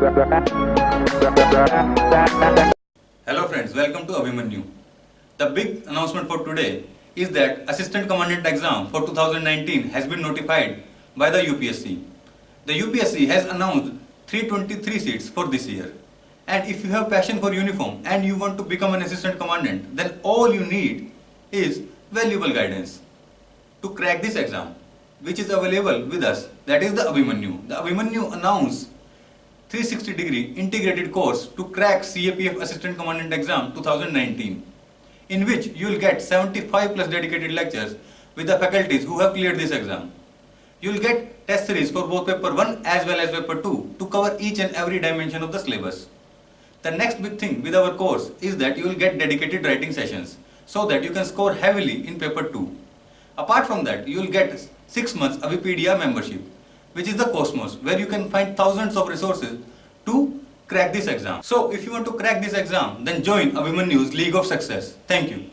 Hello friends, welcome to Abhimanu. The big announcement for today is that Assistant Commandant exam for 2019 has been notified by the UPSC. The UPSC has announced 323 seats for this year. And if you have passion for uniform and you want to become an Assistant Commandant, then all you need is valuable guidance to crack this exam, which is available with us, that is the Abhimanu. The Abhimanu announced 360-degree integrated course to crack CAPF Assistant Commandant exam 2019, in which you will get 75 plus dedicated lectures with the faculties who have cleared this exam. You will get test series for both paper 1 as well as paper 2 to cover each and every dimension of the syllabus. The next big thing with our course is that you will get dedicated writing sessions so that you can score heavily in paper 2. Apart from that, you will get 6 months Avipedia membership, which is the Cosmos, where you can find thousands of resources to crack this exam. So if you want to crack this exam, then join Abhimanu's League of Success. Thank you.